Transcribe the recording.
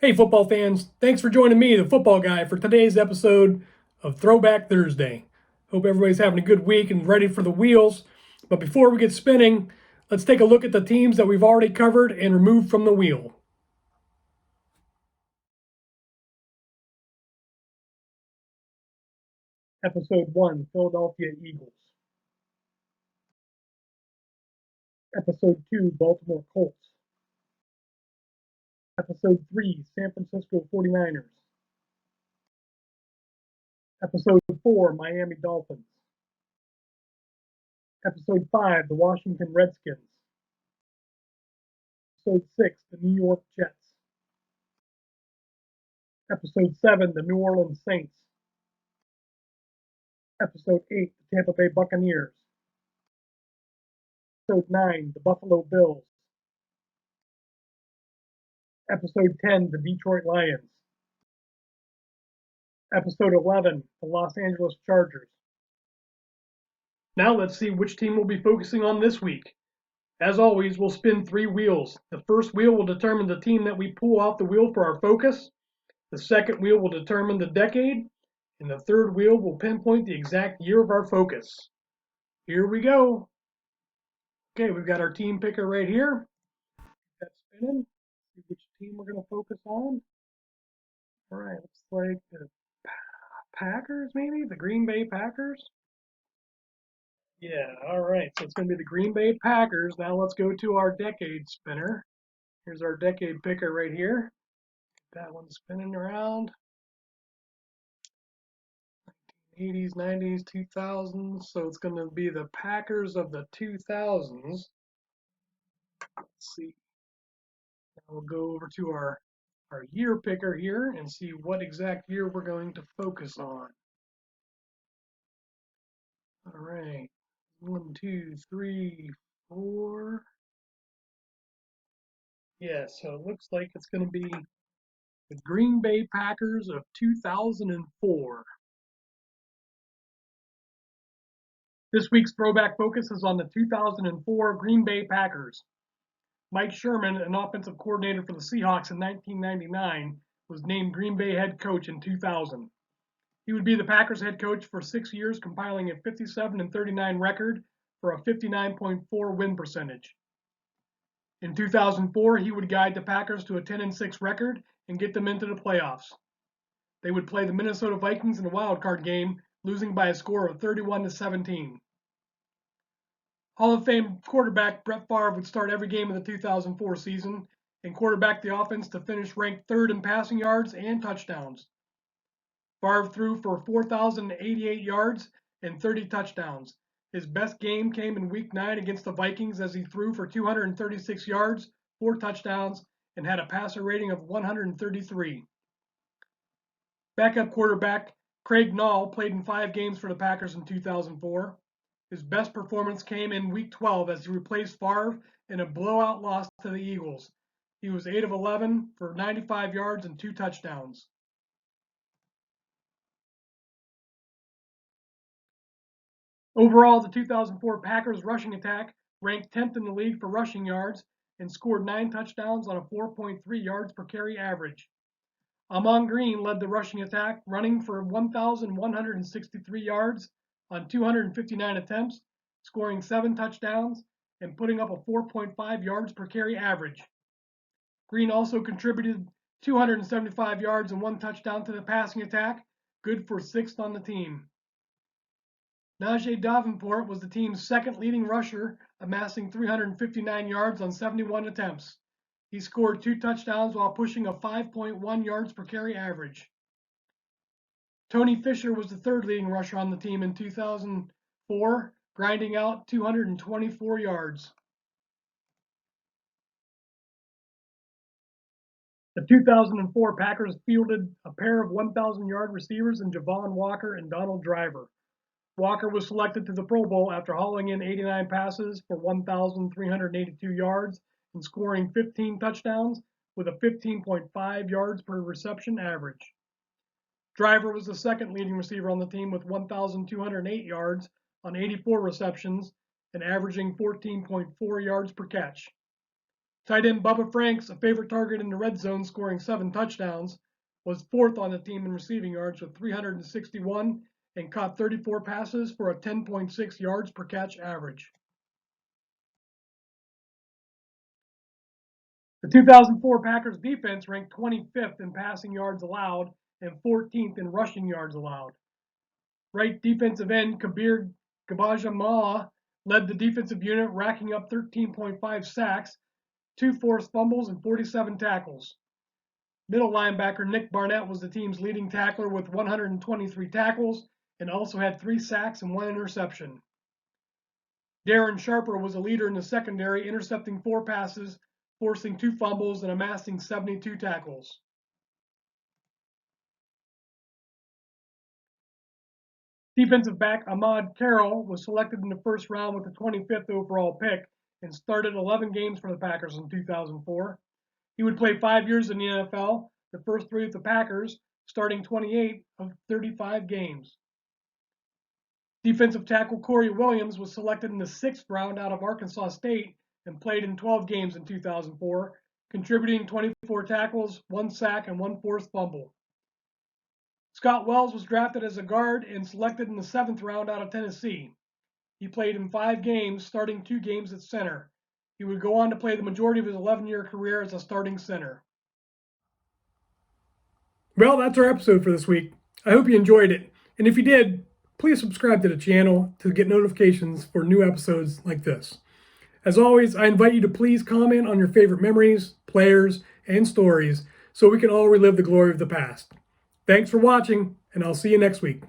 Hey, football fans, thanks for joining me, the football guy, for today's episode of Throwback Thursday. Hope everybody's having a good week and ready for the wheels. But before we get spinning, let's take a look at the teams that we've already covered and removed from the wheel. Episode 1, Philadelphia Eagles. Episode 2, Baltimore Colts. Episode 3, San Francisco 49ers. Episode 4, Miami Dolphins. Episode 5, the Washington Redskins. Episode 6, the New York Jets. Episode 7, the New Orleans Saints. Episode 8, the Tampa Bay Buccaneers. Episode 9, the Buffalo Bills. Episode 10, the Detroit Lions. Episode 11, the Los Angeles Chargers. Now let's see which team we'll be focusing on this week. As always, we'll spin 3 wheels. The first wheel will determine the team that we pull off the wheel for our focus. The second wheel will determine the decade. And the third wheel will pinpoint the exact year of our focus. Here we go. Okay, we've got our team picker right here. That's spinning. See which team we're going to focus on. All right, looks like the Packers, maybe? The Green Bay Packers? Yeah, all right. So it's going to be the Green Bay Packers. Now let's go to our decade spinner. Here's our decade picker right here. That one's spinning around. 80s, 90s, 2000s. So it's going to be the Packers of the 2000s. Let's see. Now we'll go over to our year picker here and see what exact year we're going to focus on. All right. 1, 2, 3, 4. Yeah, so it looks like it's going to be the Green Bay Packers of 2004. This week's throwback focus is on the 2004 Green Bay Packers. Mike Sherman, an offensive coordinator for the Seahawks in 1999, was named Green Bay head coach in 2000. He would be the Packers head coach for 6 years, compiling a 57-39 record for a 59.4 win percentage. In 2004, he would guide the Packers to a 10-6 record and get them into the playoffs. They would play the Minnesota Vikings in a wild card game, losing by a score of 31-17. Hall of Fame quarterback Brett Favre would start every game of the 2004 season and quarterback the offense to finish ranked 3rd in passing yards and touchdowns. Favre threw for 4,088 yards and 30 touchdowns. His best game came in Week 9 against the Vikings as he threw for 236 yards, 4 touchdowns, and had a passer rating of 133. Backup quarterback Craig Nall played in 5 games for the Packers in 2004. His best performance came in Week 12 as he replaced Favre in a blowout loss to the Eagles. He was 8 of 11 for 95 yards and 2 touchdowns. Overall, the 2004 Packers rushing attack ranked 10th in the league for rushing yards and scored 9 touchdowns on a 4.3 yards per carry average. Ahman Green led the rushing attack, running for 1,163 yards on 259 attempts, scoring 7 touchdowns and putting up a 4.5 yards per carry average. Green also contributed 275 yards and 1 touchdown to the passing attack, good for 6th on the team. Najeh Davenport was the team's 2nd leading rusher, amassing 359 yards on 71 attempts. He scored 2 touchdowns while pushing a 5.1 yards per carry average. Tony Fisher was the 3rd leading rusher on the team in 2004, grinding out 224 yards. The 2004 Packers fielded a pair of 1,000-yard receivers in Javon Walker and Donald Driver. Walker was selected to the Pro Bowl after hauling in 89 passes for 1,382 yards and scoring 15 touchdowns with a 15.5 yards per reception average. Driver was the 2nd leading receiver on the team with 1,208 yards on 84 receptions and averaging 14.4 yards per catch. Tight end Bubba Franks, a favorite target in the red zone, scoring 7 touchdowns, was 4th on the team in receiving yards with 361 and caught 34 passes for a 10.6 yards per catch average. The 2004 Packers defense ranked 25th in passing yards allowed and 14th in rushing yards allowed. Right defensive end Kabeer Gbaja-Biamila led the defensive unit, racking up 13.5 sacks, 2 forced fumbles, and 47 tackles. Middle linebacker Nick Barnett was the team's leading tackler with 123 tackles and also had 3 sacks and 1 interception. Darren Sharper was a leader in the secondary, intercepting 4 passes, forcing 2 fumbles, and amassing 72 tackles. Defensive back Ahmad Carroll was selected in the first round with the 25th overall pick and started 11 games for the Packers in 2004. He would play 5 years in the NFL, the first 3 with the Packers, starting 28 of 35 games. Defensive tackle Corey Williams was selected in the 6th round out of Arkansas State and played in 12 games in 2004, contributing 24 tackles, 1 sack, and 1 forced fumble. Scott Wells was drafted as a guard and selected in the 7th round out of Tennessee. He played in 5 games, starting 2 games at center. He would go on to play the majority of his 11-year career as a starting center. Well, that's our episode for this week. I hope you enjoyed it. And if you did, please subscribe to the channel to get notifications for new episodes like this. As always, I invite you to please comment on your favorite memories, players, and stories so we can all relive the glory of the past. Thanks for watching, and I'll see you next week.